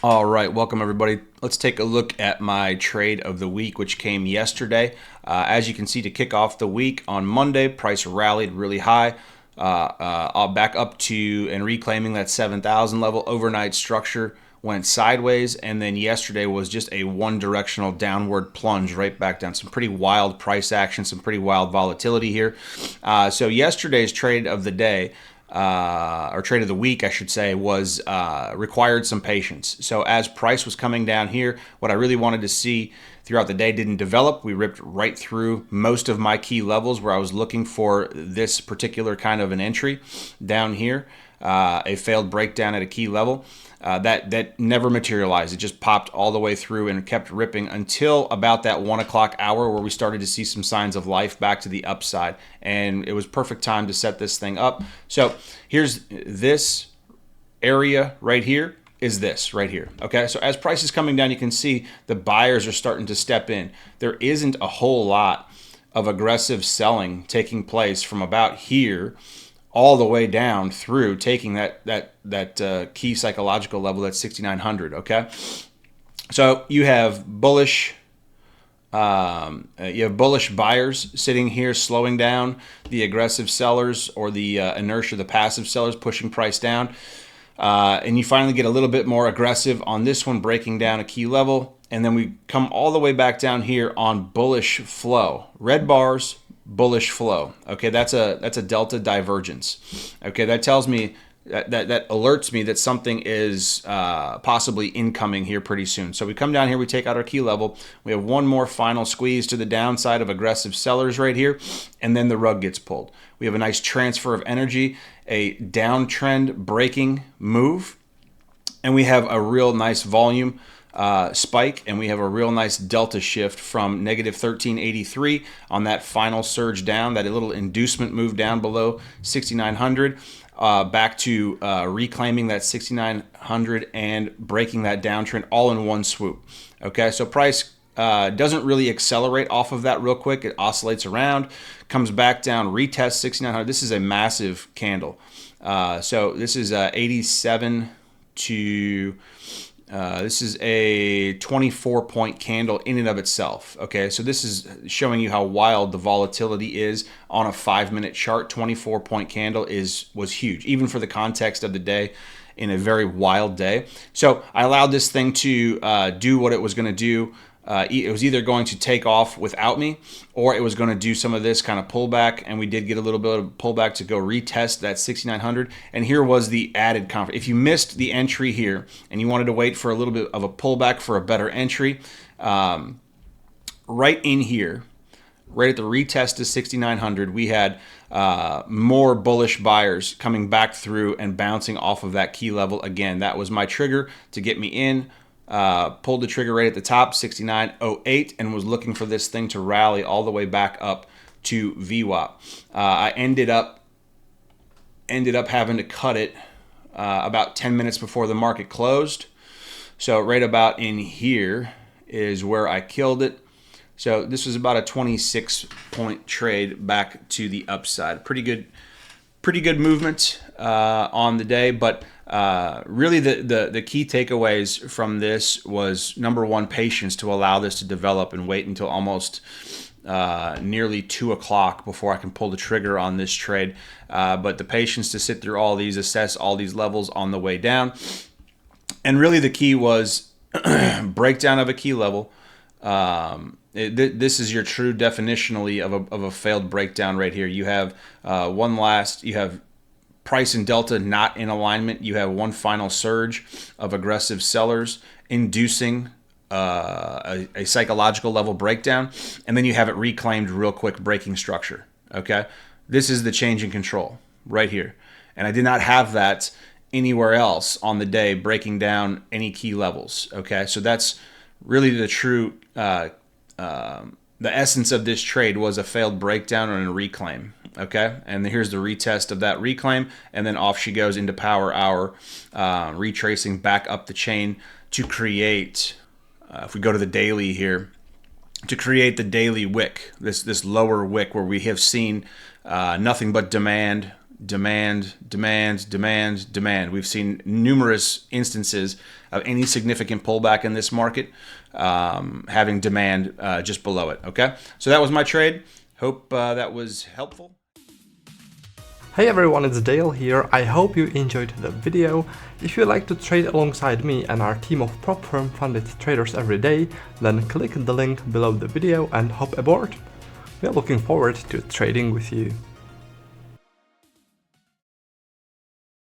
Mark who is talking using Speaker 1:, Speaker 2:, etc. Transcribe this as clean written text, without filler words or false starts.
Speaker 1: All right, welcome everybody. Let's take a look at my trade of the week, which came yesterday. As you can see, to kick off the week on Monday, price rallied really high, back up to and reclaiming that 7,000 level. Overnight structure went sideways, and then yesterday was just a one-directional downward plunge right back down. Some pretty wild price action, some pretty wild volatility here. So yesterday's trade of the day, or trade of the week, I should say, was required some patience. So as price was coming down here, what I really wanted to see throughout the day didn't develop. We ripped right through most of my key levels where I was looking for this particular kind of an entry down here, a failed breakdown at a key level. That never materialized. It just popped all the way through and kept ripping until about that 1 o'clock hour where we started to see some signs of life back to the upside. And it was perfect time to set this thing up. So here's this area right here is this right here. Okay, so as price is coming down, you can see the buyers are starting to step in. There isn't a whole lot of aggressive selling taking place from about here all the way down through taking that key psychological level, that's 6,900. Okay, so you have bullish buyers sitting here slowing down the aggressive sellers, or the inertia, the passive sellers pushing price down, and you finally get a little bit more aggressive on this one, breaking down a key level, and then we come all the way back down here on bullish flow, red bars, bullish flow. Okay, that's a delta divergence. Okay, that tells me that alerts me that something is possibly incoming here pretty soon. So we come down here, we take out our key level, we have one more final squeeze to the downside of aggressive sellers right here, and then the rug gets pulled. We have a nice transfer of energy, a downtrend breaking move, and we have a real nice volume spike, and we have a real nice delta shift from negative 1383 on that final surge down, that little inducement move down below 6,900, back to reclaiming that 6,900 and breaking that downtrend all in one swoop. Okay, so price doesn't really accelerate off of that real quick. It oscillates around, comes back down, retests 6,900. This is a massive candle. So this is 87 to... this is a 24-point candle in and of itself. Okay, so this is showing you how wild the volatility is on a 5-minute chart. 24-point candle was huge, even for the context of the day, in a very wild day. So I allowed this thing to do what it was going to do. It was either going to take off without me, or it was going to do some of this kind of pullback, and we did get a little bit of pullback to go retest that 6,900. And here was the added comfort. If you missed the entry here and you wanted to wait for a little bit of a pullback for a better entry, right in here, right at the retest of 6,900, we had more bullish buyers coming back through and bouncing off of that key level again. That was my trigger to get me in. Pulled the trigger right at the top, 69.08, and was looking for this thing to rally all the way back up to VWAP. I ended up having to cut it about 10 minutes before the market closed. So right about in here is where I killed it. So this was about a 26-point trade back to the upside. Pretty good movement on the day, but really the key takeaways from this was, number one, patience to allow this to develop and wait until almost nearly 2 o'clock before I can pull the trigger on this trade. But the patience to sit through all these, assess all these levels on the way down. And really the key was breakdown of a key level. This is your true definitionally of a failed breakdown right here. You have you have price and delta not in alignment. You have one final surge of aggressive sellers inducing a psychological level breakdown, and then you have it reclaimed real quick, breaking structure. Okay, this is the change in control right here, and I did not have that anywhere else on the day, breaking down any key levels. Okay, so that's really the true the essence of this trade was a failed breakdown and a reclaim. Okay, and here's the retest of that reclaim, and then off she goes into power hour, retracing back up the chain to create, if we go to the daily here, to create the daily wick, this lower wick where we have seen nothing but demand demand, demand, demand, demand. We've seen numerous instances of any significant pullback in this market having demand just below it. Okay, so that was my trade. Hope that was helpful.
Speaker 2: Hey everyone, it's Dale here. I hope you enjoyed the video. If you like to trade alongside me and our team of prop firm funded traders every day, then click the link below the video and hop aboard. We are looking forward to trading with you.